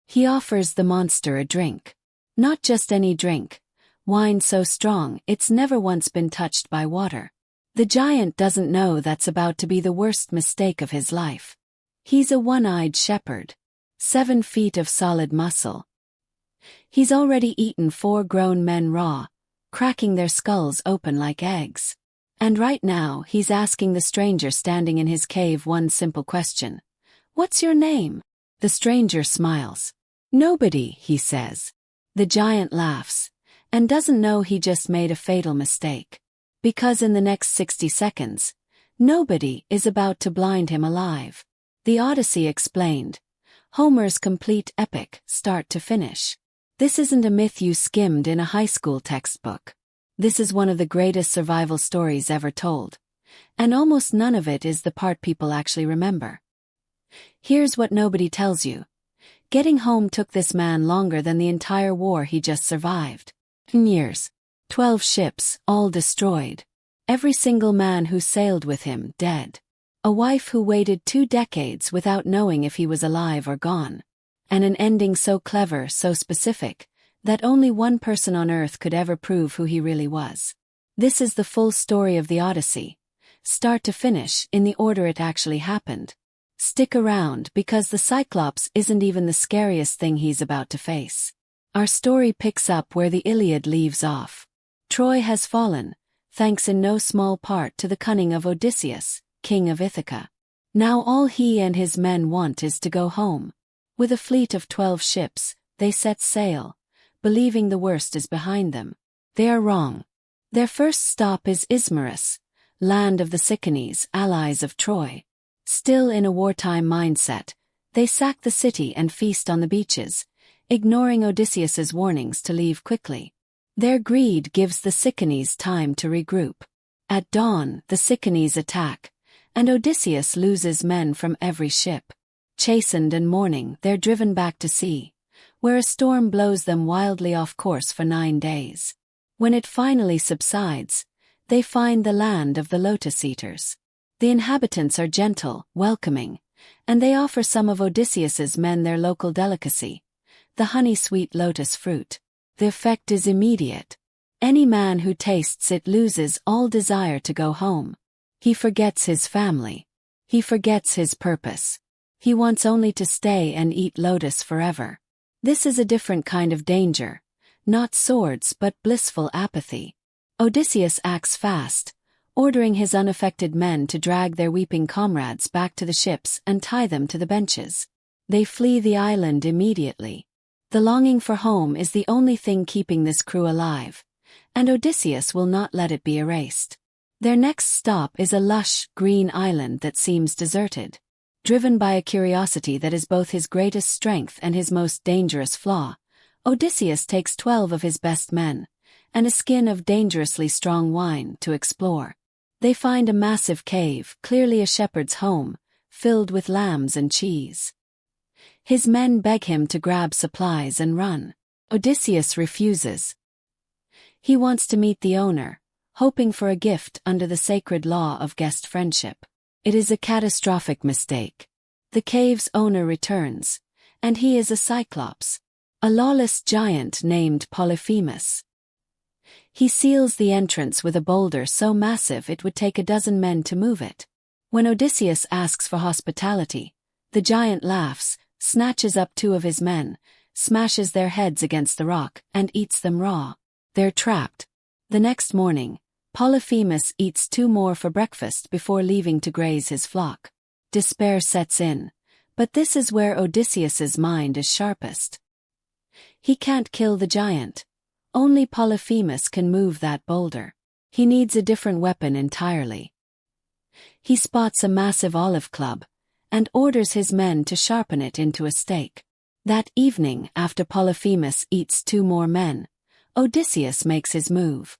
He offers the monster a drink. Not just any drink. Wine so strong it's never once been touched by water. The giant doesn't know that's about to be the worst mistake of his life. He's a one-eyed shepherd. 7 feet of solid muscle. He's already eaten 4 grown men raw, cracking their skulls open like eggs. And right now he's asking the stranger standing in his cave one simple question. "What's your name?" The stranger smiles. "Nobody," he says. The giant laughs, and doesn't know he just made a fatal mistake. Because in the next 60 seconds, nobody is about to blind him alive. The Odyssey explained. Homer's complete epic, start to finish. This isn't a myth you skimmed in a high school textbook. This is one of the greatest survival stories ever told. And almost none of it is the part people actually remember. Here's what nobody tells you. Getting home took this man longer than the entire war he just survived. 10 years. 12 ships, all destroyed. Every single man who sailed with him dead. A wife who waited 2 decades without knowing if he was alive or gone. And an ending so clever, so specific, that only one person on Earth could ever prove who he really was. This is the full story of the Odyssey, start to finish, in the order it actually happened. Stick around because the Cyclops isn't even the scariest thing he's about to face. Our story picks up where the Iliad leaves off. Troy has fallen, thanks in no small part to the cunning of Odysseus, king of Ithaca. Now all he and his men want is to go home. With a fleet of 12 ships, they set sail, believing the worst is behind them. They are wrong. Their first stop is Ismarus, land of the Cyclops, allies of Troy. Still in a wartime mindset, they sack the city and feast on the beaches, ignoring Odysseus's warnings to leave quickly. Their greed gives the Cyclops time to regroup. At dawn, the Cyclops attack, and Odysseus loses men from every ship. Chastened and mourning, they're driven back to sea, where a storm blows them wildly off course for 9 days. When it finally subsides, they find the land of the lotus-eaters. The inhabitants are gentle, welcoming, and they offer some of Odysseus's men their local delicacy, the honey-sweet lotus fruit. The effect is immediate. Any man who tastes it loses all desire to go home. He forgets his family. He forgets his purpose. He wants only to stay and eat lotus forever. This is a different kind of danger, not swords but blissful apathy. Odysseus acts fast, ordering his unaffected men to drag their weeping comrades back to the ships and tie them to the benches. They flee the island immediately. The longing for home is the only thing keeping this crew alive, and Odysseus will not let it be erased. Their next stop is a lush, green island that seems deserted. Driven by a curiosity that is both his greatest strength and his most dangerous flaw, Odysseus takes 12 of his best men, and a skin of dangerously strong wine to explore. They find a massive cave, clearly a shepherd's home, filled with lambs and cheese. His men beg him to grab supplies and run. Odysseus refuses. He wants to meet the owner, hoping for a gift under the sacred law of guest friendship. It is a catastrophic mistake. The cave's owner returns, and he is a cyclops, a lawless giant named Polyphemus. He seals the entrance with a boulder so massive it would take a dozen men to move it. When Odysseus asks for hospitality, the giant laughs, snatches up 2 of his men, smashes their heads against the rock, and eats them raw. They're trapped. The next morning, Polyphemus eats 2 more for breakfast before leaving to graze his flock. Despair sets in, but this is where Odysseus's mind is sharpest. He can't kill the giant. Only Polyphemus can move that boulder. He needs a different weapon entirely. He spots a massive olive club, and orders his men to sharpen it into a stake. That evening, after Polyphemus eats 2 more men, Odysseus makes his move.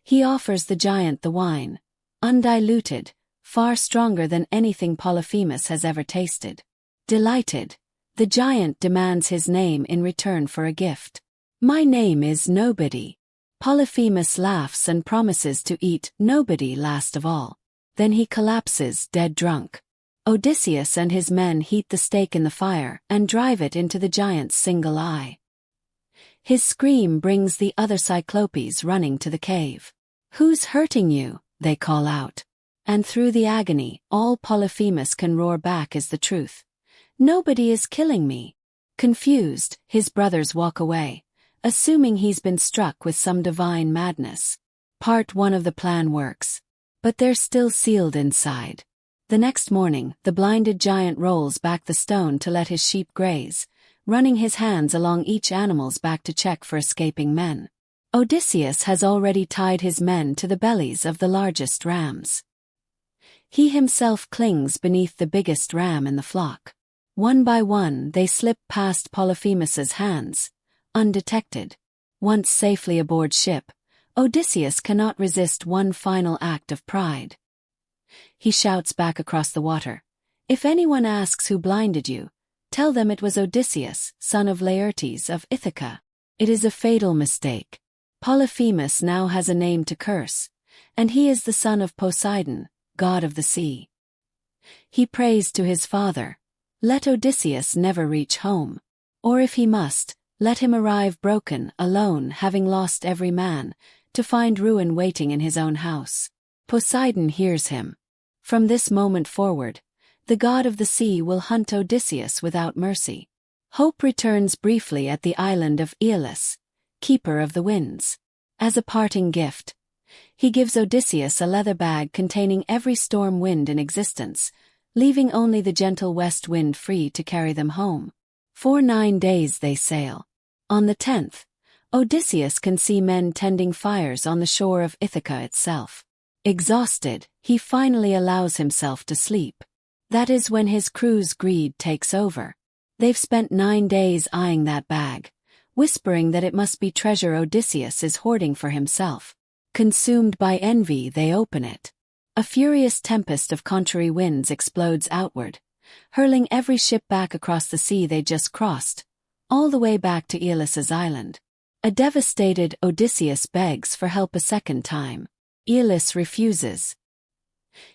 He offers the giant the wine, undiluted, far stronger than anything Polyphemus has ever tasted. Delighted, the giant demands his name in return for a gift. "My name is Nobody." Polyphemus laughs and promises to eat Nobody last of all. Then he collapses dead drunk. Odysseus and his men heat the stake in the fire and drive it into the giant's single eye. His scream brings the other cyclopes running to the cave. "Who's hurting you?" they call out. And through the agony, all Polyphemus can roar back is the truth. "Nobody is killing me." Confused, his brothers walk away, assuming he's been struck with some divine madness. Part 1 of the plan works. But they're still sealed inside. The next morning, the blinded giant rolls back the stone to let his sheep graze, running his hands along each animal's back to check for escaping men. Odysseus has already tied his men to the bellies of the largest rams. He himself clings beneath the biggest ram in the flock. One by one, they slip past Polyphemus's hands, undetected. Once safely aboard ship, Odysseus cannot resist one final act of pride. He shouts back across the water, "If anyone asks who blinded you, tell them it was Odysseus, son of Laertes of Ithaca." It is a fatal mistake. Polyphemus now has a name to curse, and he is the son of Poseidon, god of the sea. He prays to his father, "Let Odysseus never reach home. Or if he must, let him arrive broken, alone, having lost every man, to find ruin waiting in his own house." Poseidon hears him. From this moment forward, the god of the sea will hunt Odysseus without mercy. Hope returns briefly at the island of Aeolus, keeper of the winds. As a parting gift, he gives Odysseus a leather bag containing every storm wind in existence, leaving only the gentle west wind free to carry them home. For 9 days they sail. On the 10th, Odysseus can see men tending fires on the shore of Ithaca itself. Exhausted, he finally allows himself to sleep. That is when his crew's greed takes over. They've spent 9 days eyeing that bag, whispering that it must be treasure Odysseus is hoarding for himself. Consumed by envy, they open it. A furious tempest of contrary winds explodes outward, hurling every ship back across the sea they just crossed, all the way back to Aeolus's island. A devastated Odysseus begs for help a second time. Aeolus refuses.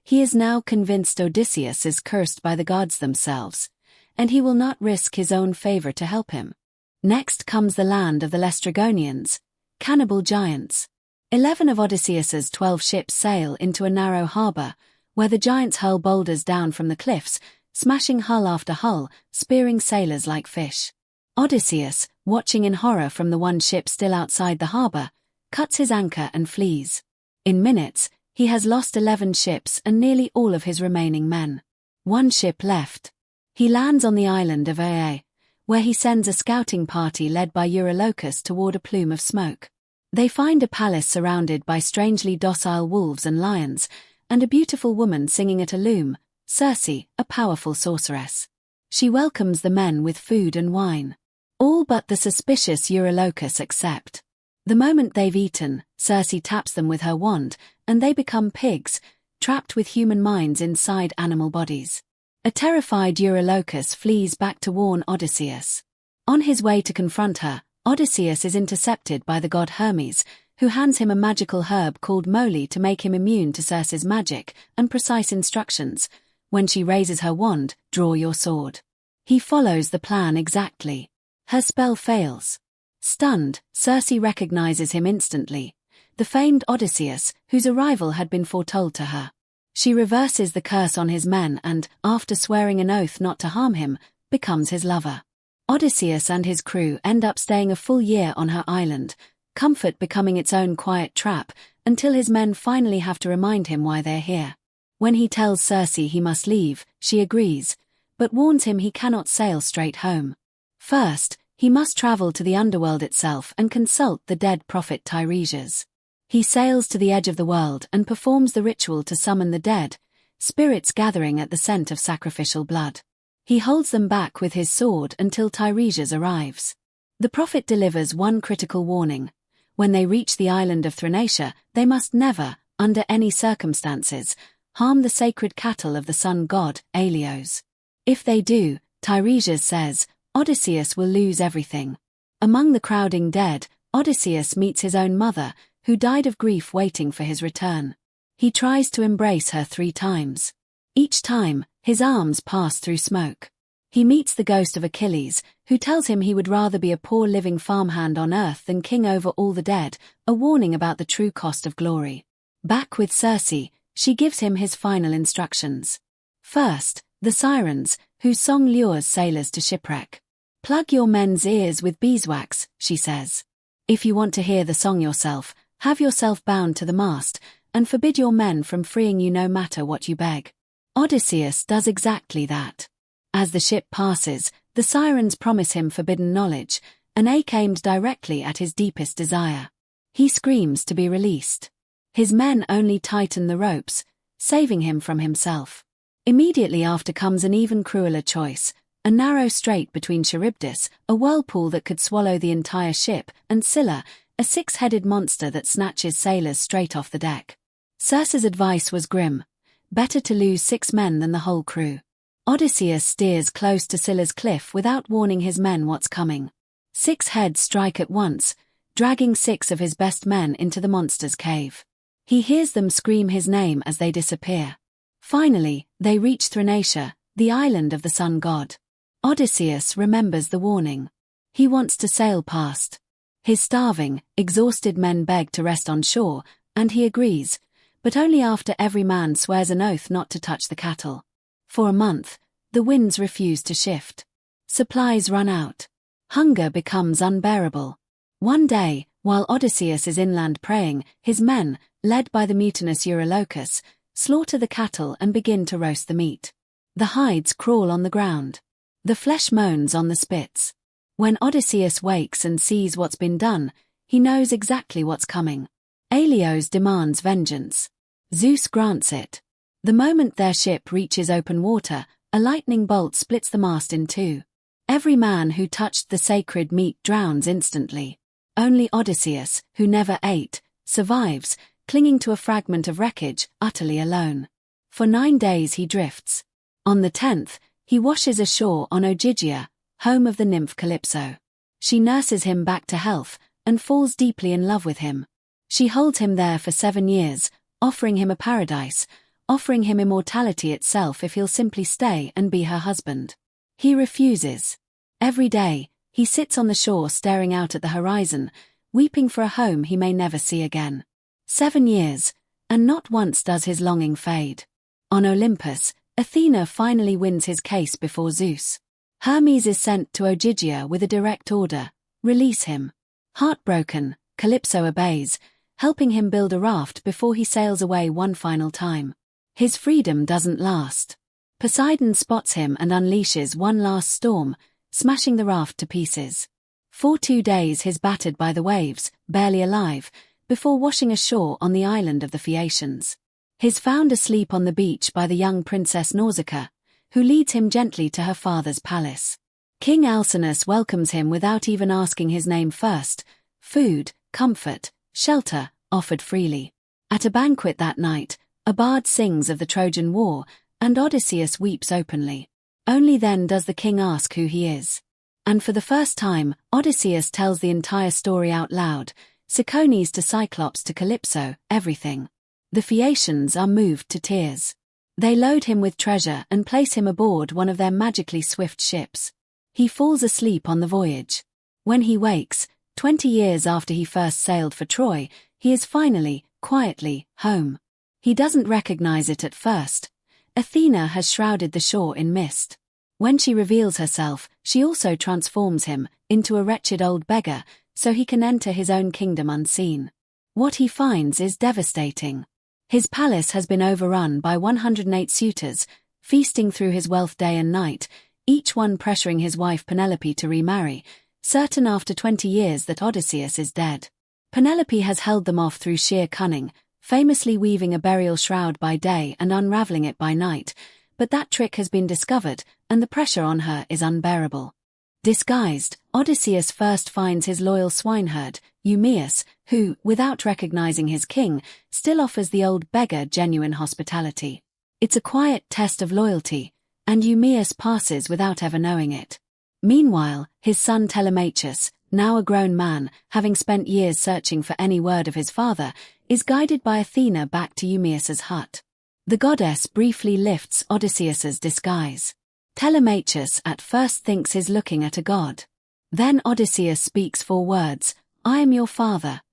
He is now convinced Odysseus is cursed by the gods themselves, and he will not risk his own favor to help him. Next comes the land of the Laestrygonians, cannibal giants. 11 of Odysseus's 12 ships sail into a narrow harbor, where the giants hurl boulders down from the cliffs, smashing hull after hull, spearing sailors like fish. Odysseus, watching in horror from the one ship still outside the harbor, cuts his anchor and flees. In minutes, he has lost 11 ships and nearly all of his remaining men. One ship left. He lands on the island of Aea, where he sends a scouting party led by Eurylochus toward a plume of smoke. They find a palace surrounded by strangely docile wolves and lions, and a beautiful woman singing at a loom, Circe, a powerful sorceress. She welcomes the men with food and wine. All but the suspicious Eurylochus accept. The moment they've eaten, Circe taps them with her wand, and they become pigs, trapped with human minds inside animal bodies. A terrified Eurylochus flees back to warn Odysseus. On his way to confront her, Odysseus is intercepted by the god Hermes, who hands him a magical herb called moly to make him immune to Circe's magic, and precise instructions. When she raises her wand, draw your sword. He follows the plan exactly. Her spell fails. Stunned, Circe recognizes him instantly, the famed Odysseus, whose arrival had been foretold to her. She reverses the curse on his men and, after swearing an oath not to harm him, becomes his lover. Odysseus and his crew end up staying a full year on her island, comfort becoming its own quiet trap, until his men finally have to remind him why they're here. When he tells Circe he must leave, she agrees, but warns him he cannot sail straight home. First, he must travel to the underworld itself and consult the dead prophet Tiresias. He sails to the edge of the world and performs the ritual to summon the dead, spirits gathering at the scent of sacrificial blood. He holds them back with his sword until Tiresias arrives. The prophet delivers one critical warning. When they reach the island of Thrinacia, they must never, under any circumstances, harm the sacred cattle of the sun god, Helios. If they do, Tiresias says, Odysseus will lose everything. Among the crowding dead, Odysseus meets his own mother, who died of grief waiting for his return. He tries to embrace her 3 times. Each time, His arms pass through smoke. He meets the ghost of Achilles, who tells him he would rather be a poor living farmhand on earth than king over all the dead, a warning about the true cost of glory. Back with Circe, she gives him his final instructions. First, the sirens, whose song lures sailors to shipwreck. Plug your men's ears with beeswax, she says. If you want to hear the song yourself, have yourself bound to the mast, and forbid your men from freeing you no matter what you beg. Odysseus does exactly that. As the ship passes, the sirens promise him forbidden knowledge, an ache aimed directly at his deepest desire. He screams to be released. His men only tighten the ropes, saving him from himself. Immediately after comes an even crueler choice, a narrow strait between Charybdis, a whirlpool that could swallow the entire ship, and Scylla, a six-headed monster that snatches sailors straight off the deck. Circe's advice was grim. Better to lose 6 men than the whole crew. Odysseus steers close to Scylla's cliff without warning his men what's coming. 6 heads strike at once, dragging 6 of his best men into the monster's cave. He hears them scream his name as they disappear. Finally, they reach Thrinacia, the island of the sun god. Odysseus remembers the warning. He wants to sail past. His starving, exhausted men beg to rest on shore, and he agrees, but only after every man swears an oath not to touch the cattle. For a month, the winds refuse to shift. Supplies run out. Hunger becomes unbearable. One day, while Odysseus is inland praying, his men, led by the mutinous Eurylochus, slaughter the cattle and begin to roast the meat. The hides crawl on the ground. The flesh moans on the spits. When Odysseus wakes and sees what's been done, he knows exactly what's coming. Aelios demands vengeance. Zeus grants it. The moment their ship reaches open water, a lightning bolt splits the mast in 2. Every man who touched the sacred meat drowns instantly. Only Odysseus, who never ate, survives, clinging to a fragment of wreckage, utterly alone. For 9 days he drifts. On the 10th, he washes ashore on Ogygia, home of the nymph Calypso. She nurses him back to health, and falls deeply in love with him. She holds him there for 7 years, offering him a paradise, offering him immortality itself if he'll simply stay and be her husband. He refuses. Every day, he sits on the shore staring out at the horizon, weeping for a home he may never see again. 7 years, and not once does his longing fade. On Olympus, Athena finally wins his case before Zeus. Hermes is sent to Ogygia with a direct order: release him. Heartbroken, Calypso obeys, helping him build a raft before he sails away one final time. His freedom doesn't last. Poseidon spots him and unleashes one last storm, smashing the raft to pieces. For 2 days he's battered by the waves, barely alive, before washing ashore on the island of the Phaeacians. He's found asleep on the beach by the young princess Nausicaa, who leads him gently to her father's palace. King Alcinous welcomes him without even asking his name first. Food, comfort, shelter, offered freely. At a banquet that night, a bard sings of the Trojan War, and Odysseus weeps openly. Only then does the king ask who he is. And for the first time, Odysseus tells the entire story out loud, Cicones to Cyclops to Calypso, everything. The Phaeacians are moved to tears. They load him with treasure and place him aboard one of their magically swift ships. He falls asleep on the voyage. When he wakes, 20 years after he first sailed for Troy, he is finally, quietly, home. He doesn't recognize it at first. Athena has shrouded the shore in mist. When she reveals herself, she also transforms him into a wretched old beggar, so he can enter his own kingdom unseen. What he finds is devastating. His palace has been overrun by 108 suitors, feasting through his wealth day and night, each one pressuring his wife Penelope to remarry, certain after 20 years that Odysseus is dead. Penelope has held them off through sheer cunning, famously weaving a burial shroud by day and unraveling it by night, but that trick has been discovered, and the pressure on her is unbearable. Disguised, Odysseus first finds his loyal swineherd, Eumaeus, who, without recognizing his king, still offers the old beggar genuine hospitality. It's a quiet test of loyalty, and Eumaeus passes without ever knowing it. Meanwhile, his son Telemachus, now a grown man, having spent years searching for any word of his father, is guided by Athena back to Eumaeus's hut. The goddess briefly lifts Odysseus's disguise. Telemachus at first thinks he's looking at a god. Then Odysseus speaks 4 words, "I am your father."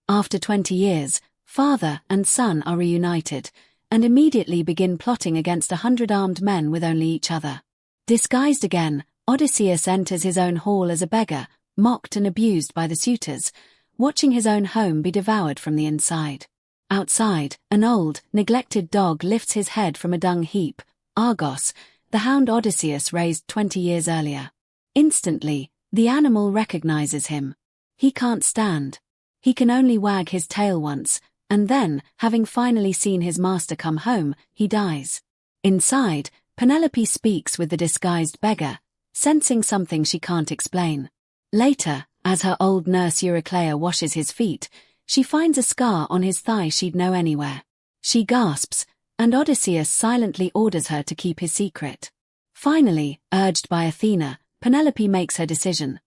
After 20 years, father and son are reunited, and immediately begin plotting against 100 armed men with only each other. Disguised again, Odysseus enters his own hall as a beggar, mocked and abused by the suitors, watching his own home be devoured from the inside. Outside, an old, neglected dog lifts his head from a dung heap, Argos, the hound Odysseus raised 20 years earlier. Instantly, the animal recognizes him. He can't stand. He can only wag his tail once, and then, having finally seen his master come home, he dies. Inside, Penelope speaks with the disguised beggar, sensing something she can't explain. Later, as her old nurse Eurycleia washes his feet, she finds a scar on his thigh she'd know anywhere. She gasps, and Odysseus silently orders her to keep his secret. Finally, urged by Athena, Penelope makes her decision.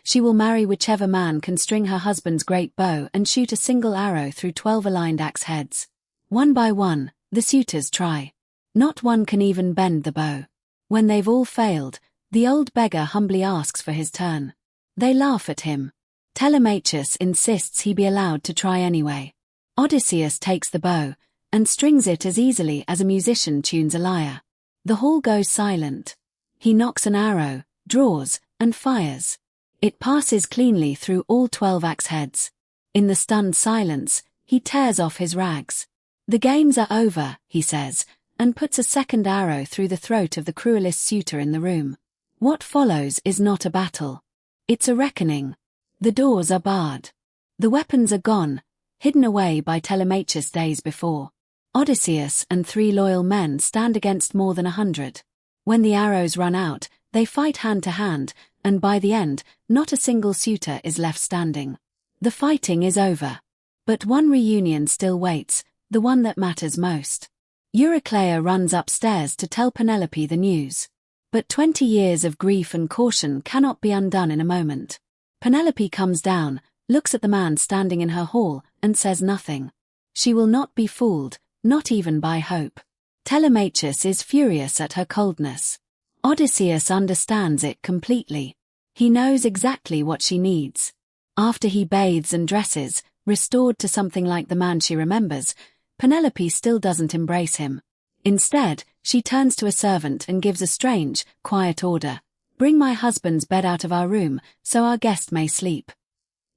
She will marry whichever man can string her husband's great bow and shoot a single arrow through 12 aligned axe heads. One by one, the suitors try. Not one can even bend the bow. When they've all failed, the old beggar humbly asks for his turn. They laugh at him. Telemachus insists he be allowed to try anyway. Odysseus takes the bow, and strings it as easily as a musician tunes a lyre. The hall goes silent. He nocks an arrow, draws, and fires. It passes cleanly through all 12 axe heads. In the stunned silence, he tears off his rags. "The games are over," he says, and puts a second arrow through the throat of the cruelest suitor in the room. What follows is not a battle. It's a reckoning. The doors are barred. The weapons are gone, hidden away by Telemachus days before. Odysseus and 3 loyal men stand against more than 100. When the arrows run out, they fight hand to hand, and by the end, not a single suitor is left standing. The fighting is over. But one reunion still waits, the one that matters most. Eurycleia runs upstairs to tell Penelope the news. But 20 years of grief and caution cannot be undone in a moment. Penelope comes down, looks at the man standing in her hall, and says nothing. She will not be fooled, not even by hope. Telemachus is furious at her coldness. Odysseus understands it completely. He knows exactly what she needs. After he bathes and dresses, restored to something like the man she remembers, Penelope still doesn't embrace him. Instead, she turns to a servant and gives a strange, quiet order. "Bring my husband's bed out of our room, so our guest may sleep."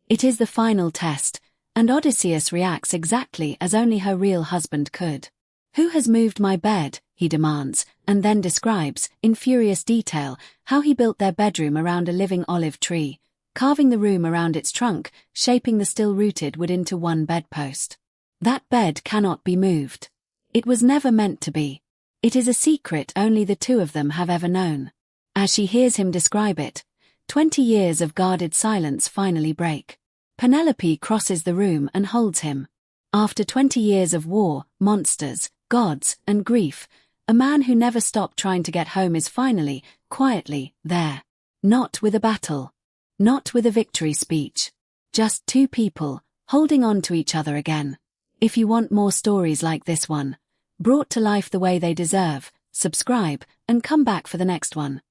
It is the final test, and Odysseus reacts exactly as only her real husband could. "Who has moved my bed?" he demands, and then describes, in furious detail, how he built their bedroom around a living olive tree, carving the room around its trunk, shaping the still-rooted wood into one bedpost. That bed cannot be moved. It was never meant to be. It is a secret only the 2 of them have ever known. As she hears him describe it, 20 years of guarded silence finally break. Penelope crosses the room and holds him. After 20 years of war, monsters, gods, and grief, a man who never stopped trying to get home is finally, quietly, there. Not with a battle. Not with a victory speech. Just 2 people, holding on to each other again. If you want more stories like this one, brought to life the way they deserve, subscribe, and come back for the next one.